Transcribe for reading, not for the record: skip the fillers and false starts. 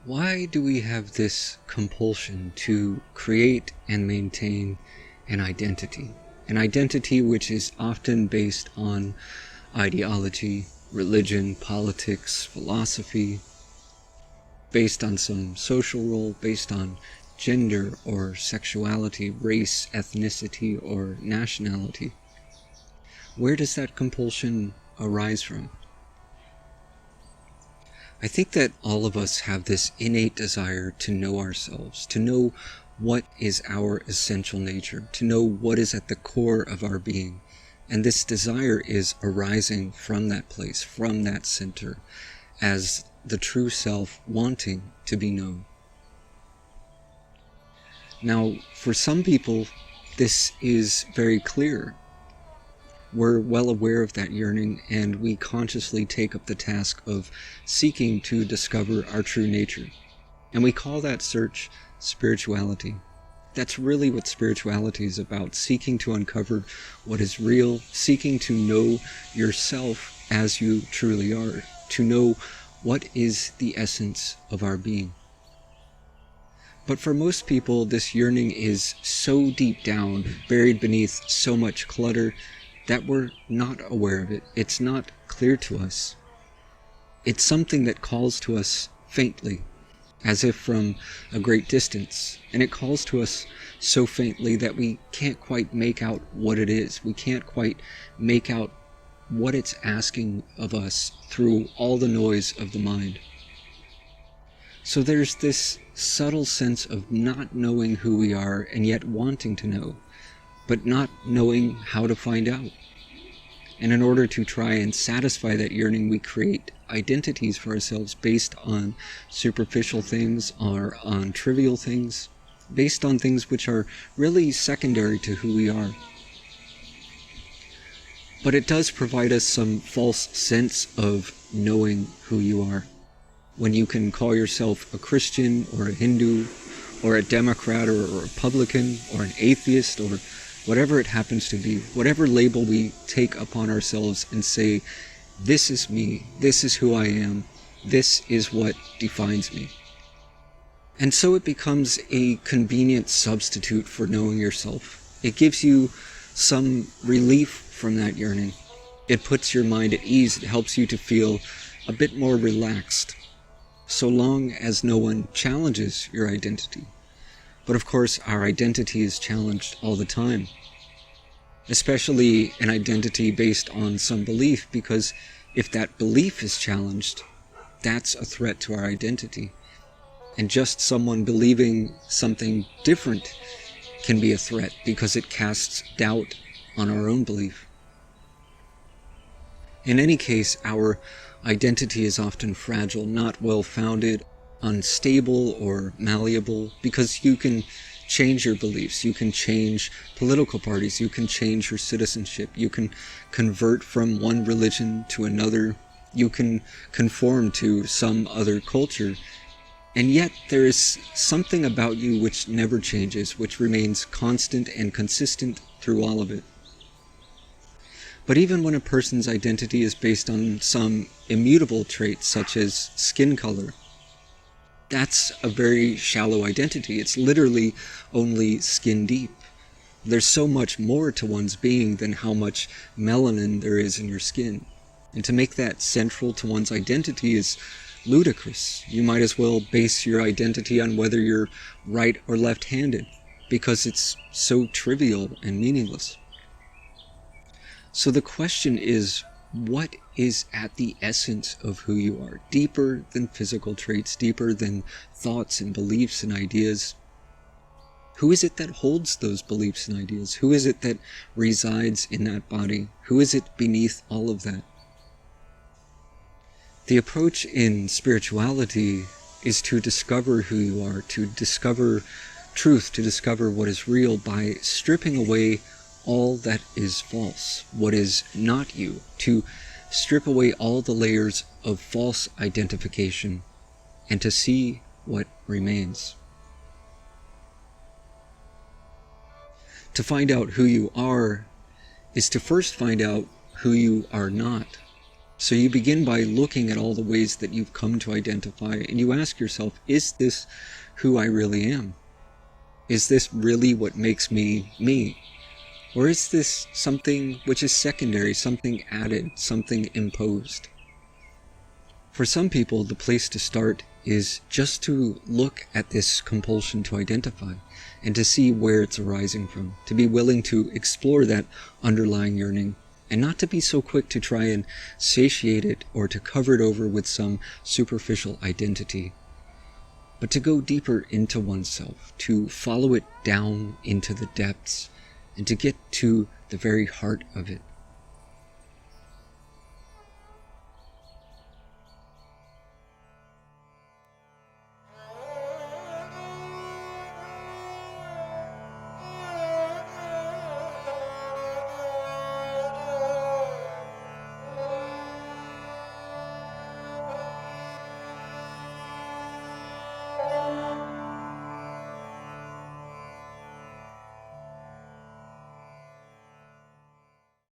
Why do we have this compulsion to create and maintain an identity? An identity which is often based on ideology, religion, politics, philosophy, based on some social role, based on gender or sexuality, race, ethnicity, or nationality. Where does that compulsion arise from? I think that all of us have this innate desire to know ourselves, to know what is our essential nature, to know what is at the core of our being. And this desire is arising from that place, from that center, as the true self wanting to be known. Now, for some people, this is very clear. We're well aware of that yearning, and we consciously take up the task of seeking to discover our true nature. And we call that search spirituality. That's really what spirituality is about, seeking to uncover what is real, seeking to know yourself as you truly are, to know what is the essence of our being. But for most people, this yearning is so deep down, buried beneath so much clutter, that we're not aware of it. It's not clear to us. It's something that calls to us faintly, as if from a great distance, and it calls to us so faintly that we can't quite make out what it is. We can't quite make out what it's asking of us through all the noise of the mind. So there's this subtle sense of not knowing who we are and yet wanting to know, but not knowing how to find out. And in order to try and satisfy that yearning, we create identities for ourselves based on superficial things or on trivial things, based on things which are really secondary to who we are. But it does provide us some false sense of knowing who you are. When you can call yourself a Christian or a Hindu or a Democrat or a Republican or an atheist or whatever it happens to be, whatever label we take upon ourselves and say, this is me, this is who I am, this is what defines me. And so it becomes a convenient substitute for knowing yourself. It gives you some relief from that yearning. It puts your mind at ease. It helps you to feel a bit more relaxed, so long as no one challenges your identity. But of course, our identity is challenged all the time, especially an identity based on some belief, because if that belief is challenged, that's a threat to our identity. And just someone believing something different can be a threat because it casts doubt on our own belief. In any case, our identity is often fragile, not well-founded, unstable or malleable, because you can change your beliefs, you can change political parties, you can change your citizenship, you can convert from one religion to another, you can conform to some other culture, and yet there is something about you which never changes, which remains constant and consistent through all of it. But even when a person's identity is based on some immutable trait, such as skin color, that's a very shallow identity. It's literally only skin deep. There's so much more to one's being than how much melanin there is in your skin. And to make that central to one's identity is ludicrous. You might as well base your identity on whether you're right or left-handed, because it's so trivial and meaningless. So the question is, what is at the essence of who you are? Deeper than physical traits, deeper than thoughts and beliefs and ideas. Who is it that holds those beliefs and ideas? Who is it that resides in that body? Who is it beneath all of that? The approach in spirituality is to discover who you are, to discover truth, to discover what is real by stripping away all that is false, what is not you, to strip away all the layers of false identification and to see what remains. To find out who you are is to first find out who you are not. So you begin by looking at all the ways that you've come to identify, and you ask yourself, is this who I really am? Is this really what makes me me? Or is this something which is secondary, something added, something imposed? For some people, the place to start is just to look at this compulsion to identify and to see where it's arising from, to be willing to explore that underlying yearning, and not to be so quick to try and satiate it or to cover it over with some superficial identity, but to go deeper into oneself, to follow it down into the depths, and to get to the very heart of it,